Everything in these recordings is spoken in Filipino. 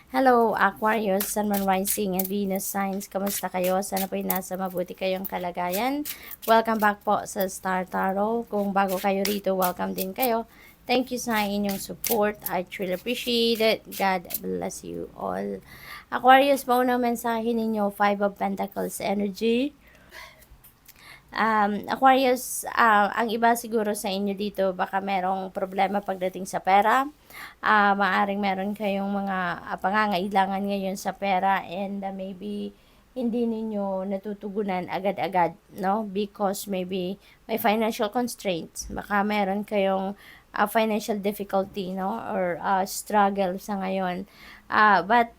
Hello, Aquarius, Sun, Moon, Rising, and Venus signs. Kamusta kayo? Sana po'y nasa mabuti kayong kalagayan. Welcome back po sa Star Tarot. Kung bago kayo rito, welcome din kayo. Thank you sa inyong support. I truly appreciate it. God bless you all. Aquarius, maunang mensahe ninyo, Five of Pentacles energy. Aquarius, ang iba siguro sa inyo dito, baka merong problema pagdating sa pera. Maaring meron kayong mga pangangailangan ngayon sa pera and maybe hindi ninyo natutugunan agad-agad, no? Because maybe may financial constraints. Baka meron kayong financial difficulty, no? Or struggle sa ngayon. But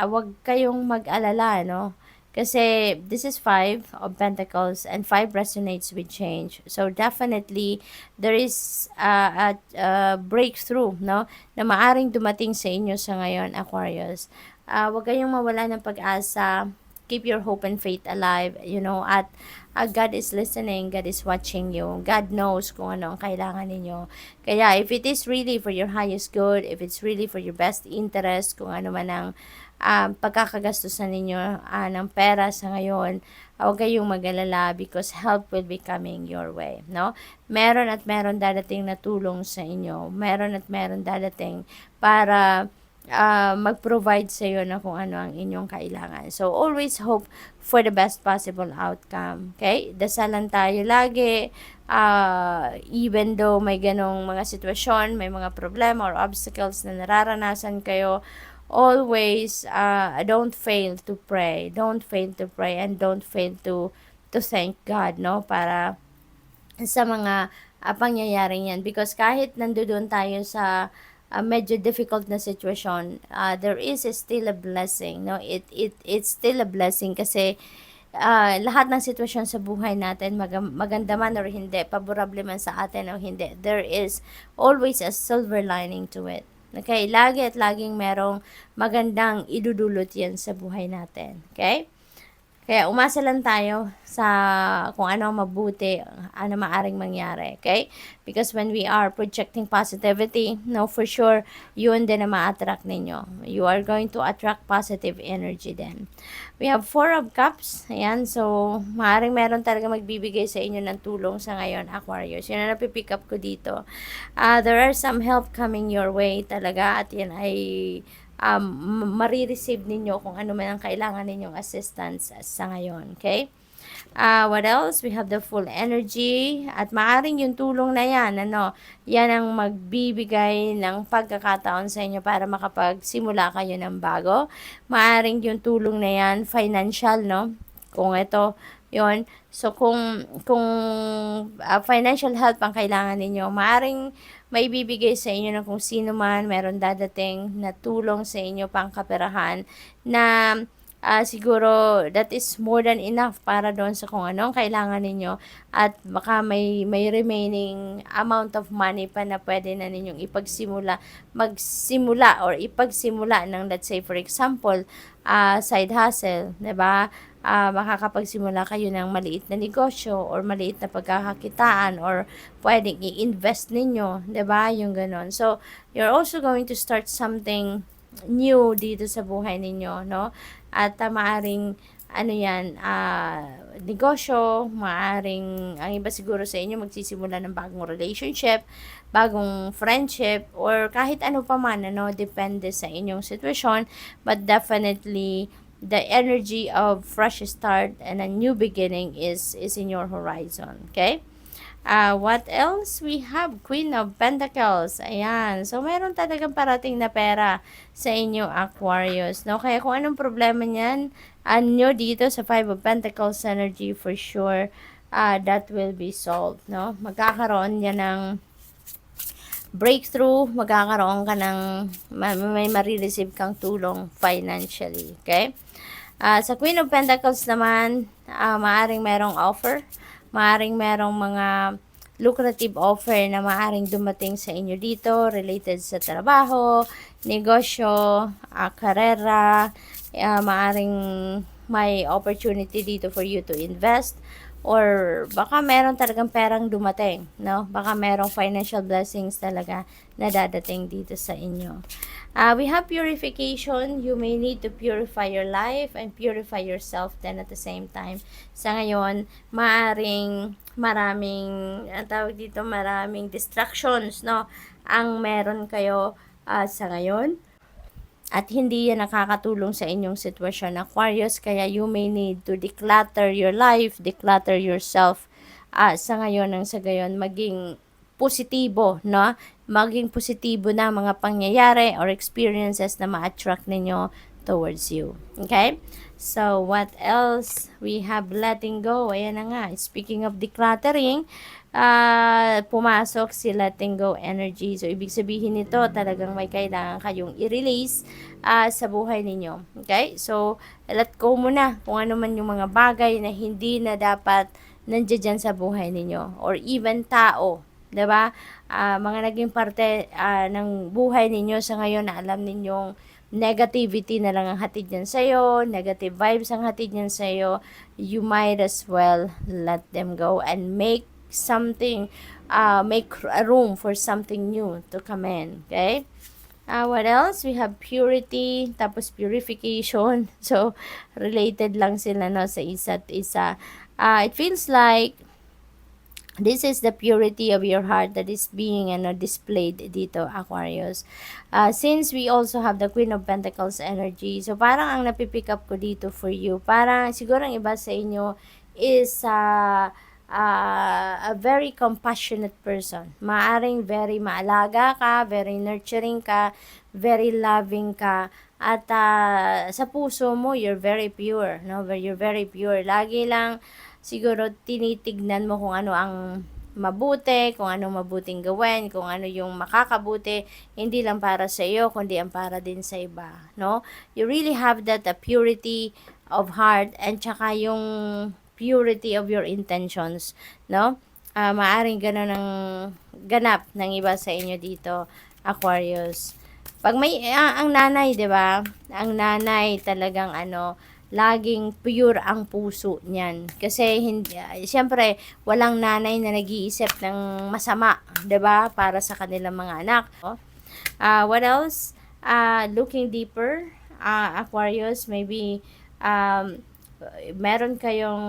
wag kayong mag-alala, no? Kasi this is Five of Pentacles and Five resonates with change. So definitely there is a breakthrough, no, na maaring dumating sa inyo sa ngayon, Aquarius. Huwag kayong mawala ng pag-asa. Keep your hope and faith alive, you know, at God is listening, God is watching you. God knows kung ano ang kailangan ninyo. Kaya if it is really for your highest good, if it's really for your best interest, kung ano man ang pagkakagastusan ninyo ng pera sa ngayon, huwag kayong mag-alala because help will be coming your way, no? Meron at meron dadating na tulong sa inyo. Meron at meron dadating para mag-provide sa iyo na kung ano ang inyong kailangan. So, always hope for the best possible outcome. Okay? Dasalan tayo lagi. Even though may ganong mga sitwasyon, may mga problema or obstacles na nararanasan kayo, always don't fail to pray. Don't fail to pray and don't fail to thank God, no? Para sa mga pangyayaring yan. Because kahit nandoon tayo sa medyo difficult na situation, there is still a blessing, no? It's still a blessing kasi lahat ng sitwasyon sa buhay natin, maganda man or hindi, favorable man sa atin o hindi, there is always a silver lining to it. Okay, lagi at laging merong magandang idudulot yan sa buhay natin. Okay? Kaya umasa lang tayo sa kung ano mabuti, ano maaring mangyari, okay? Because when we are projecting positivity, no, for sure, yun din na ma-attract ninyo. You are going to attract positive energy then. We have Four of Cups, ayan, so maaring meron talaga magbibigay sa inyo ng tulong sa ngayon, Aquarius. Yun na napipick up ko dito. There are some help coming your way talaga at yan ay marireceive ninyo kung ano man ang kailangan ninyong assistance sa ngayon. Okay? What else? We have the full energy at maaring yung tulong na yan, ano, yan ang magbibigay ng pagkakataon sa inyo para makapagsimula kayo ng bago. Maaring yung tulong na yan, financial, no? Kung ito, yon. So, kung financial help ang kailangan ninyo, maaring may bibigay sa inyo na kung sino man, meron dadating na tulong sa inyo pang kaperahan na siguro that is more than enough para doon sa kung anong kailangan ninyo at baka may remaining amount of money pa na pwede na ninyong magsimula or ipagsimula ng, let's say for example, side hustle, 'di ba? Makakapagsimula kayo ng maliit na negosyo or maliit na pagkakakitaan or pwedeng i-invest ninyo, 'di ba? Yung ganon. So, you're also going to start something new dito sa buhay ninyo, no? At maaring ano yan, negosyo, maaring ang iba siguro sa inyo magsisimula ng bagong relationship, bagong friendship, or kahit ano pa man, ano, depende sa inyong sitwasyon, but definitely the energy of fresh start and a new beginning is in your horizon, okay? What else? We have Queen of Pentacles. Ayan. So, meron talagang parating na pera sa inyo, Aquarius. No? Kaya kung anong problema niyan, ano dito sa Five of Pentacles energy, for sure, that will be solved. No? Magkakaroon yan ng breakthrough, magkakaroon ka ng, may marireceive kang tulong financially. Okay? Sa Queen of Pentacles naman, maaring merong offer, maaring merong mga lucrative offer na maaring dumating sa inyo dito related sa trabaho, negosyo, karera, maaring may opportunity dito for you to invest or baka meron talagang perang dumating, no? Baka merong financial blessings talaga na dadating dito sa inyo. We have purification. You may need to purify your life and purify yourself then at the same time. Sa ngayon, maraming distractions, no? Ang meron kayo sa ngayon. At hindi yan nakakatulong sa inyong sitwasyon, Aquarius. Kaya you may need to declutter your life, declutter yourself. Sa ngayon, nang sa gayon, maging positibo, no? Maging positibo na mga pangyayari or experiences na ma-attract ninyo towards you. Okay? So, what else? We have letting go. Ayan na nga. Speaking of decluttering, pumasok si letting go energy. So, ibig sabihin nito, talagang may kailangan kayong i-release sa buhay ninyo. Okay? So, let go muna kung ano man yung mga bagay na hindi na dapat nandiyan sa buhay ninyo. Or even tao. 'Di ba? Mga naging parte ng buhay ninyo sa ngayon na alam ninyong negativity na lang ang hatid niyan sa'yo, negative vibes ang hatid niyan sa'yo, you might as well let them go and make a room for something new to come in. Okay? What else? We have purity, tapos purification. So, related lang sila, no, sa isa't isa. It feels like this is the purity of your heart that is being displayed dito, Aquarius. Since we also have the Queen of Pentacles energy, so parang ang napipick up ko dito for you, parang siguro ang iba sa inyo is a very compassionate person. Maaring very maalaga ka, very nurturing ka, very loving ka, at sa puso mo, you're very pure, no? You're very pure. Lagi lang siguro tinitignan mo kung ano ang mabuti, kung ano mabuting gawin, kung ano yung makakabuti, hindi lang para sa iyo, kundi ang para din sa iba, no? You really have that purity of heart and tsaka yung purity of your intentions, no? Maaring ganun ang ganap ng iba sa inyo dito, Aquarius. Pag may, ang nanay, di ba? Ang nanay talagang laging pure ang puso niyan. Kasi hindi, siyempre, walang nanay na nag-iisip ng masama, 'di ba, para sa kanilang mga anak. What else? Looking deeper, Aquarius, maybe meron kayong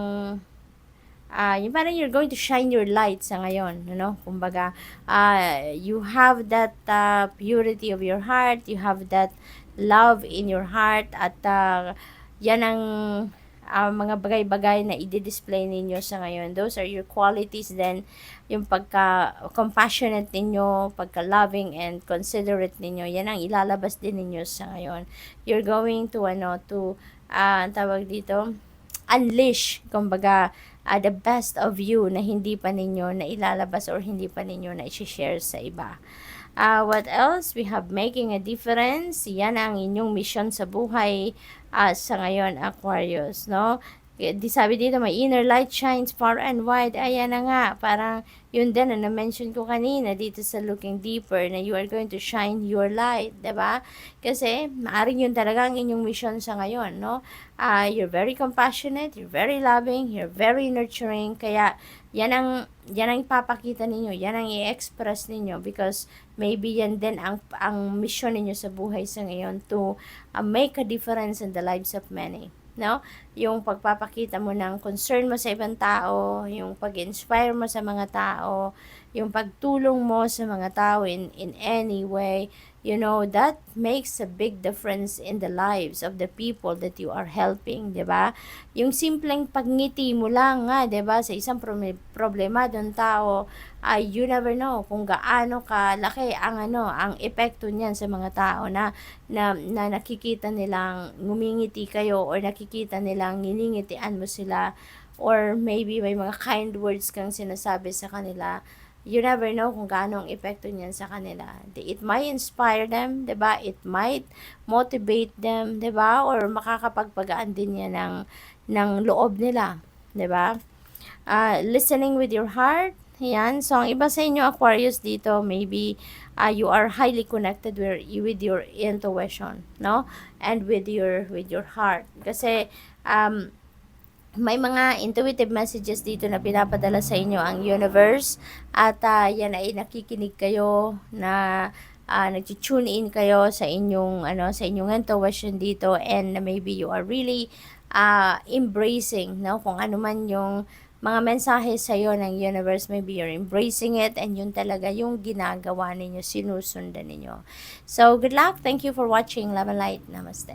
yung parang you're going to shine your light sa ngayon, kumbaga, you have that purity of your heart, you have that love in your heart, at yan ang mga bagay-bagay na i-display ninyo sa ngayon. Those are your qualities then, yung pagka-compassionate ninyo, pagka-loving and considerate ninyo, yan ang ilalabas din ninyo sa ngayon. You're going to, tawag dito, unleash, kumbaga, the best of you na hindi pa ninyo na ilalabas or hindi pa ninyo na i-share sa iba. What else? We have making a difference. Yan ang inyong mission sa buhay sa ngayon, Aquarius, no? Sabi dito, my inner light shines far and wide. Ayan na nga, parang yun din na na-mention ko kanina dito sa looking deeper, na you are going to shine your light, diba? Kasi maaring yun talaga ang inyong mission sa ngayon, no? You're very compassionate, you're very loving, you're very nurturing, kaya yan ang ipapakita ninyo, yan ang i-express ninyo, because maybe yan din ang mission ninyo sa buhay sa ngayon, to make a difference in the lives of many, no? Yung pagpapakita mo ng concern mo sa ibang tao, yung pag-inspire mo sa mga tao, yung pagtulong mo sa mga tao in any way, that makes a big difference in the lives of the people that you are helping, 'di ba? Yung simpleng pagngiti mo lang nga, 'di ba, sa isang problemadong tao, you never know kung gaano kalaki ang epekto niyan sa mga tao na nakikita nilang ngumingiti kayo, or nakikita nilang nginingitian mo sila, or maybe may mga kind words kang sinasabi sa kanila. You never know kung gaano ang epekto niyan sa kanila. It might inspire them, 'di ba? It might motivate them, 'di ba? Or makakapagpagaan din yan ng loob nila, 'di ba? Listening with your heart. Yan. So, ang iba sa inyo, Aquarius, dito, maybe you are highly connected with your intuition, no? And with your heart. Kasi, may mga intuitive messages dito na pinapadala sa inyo ang universe at yan ay nakikinig kayo na nag-tune in kayo sa inyong sa inyong intuition dito, and maybe you are really embracing, no, kung ano man yung mga mensahe sa iyo ng universe. Maybe you're embracing it, and yun talaga yung ginagawa ninyo, sinusundan ninyo. So good luck, thank you for watching. Love and light, namaste.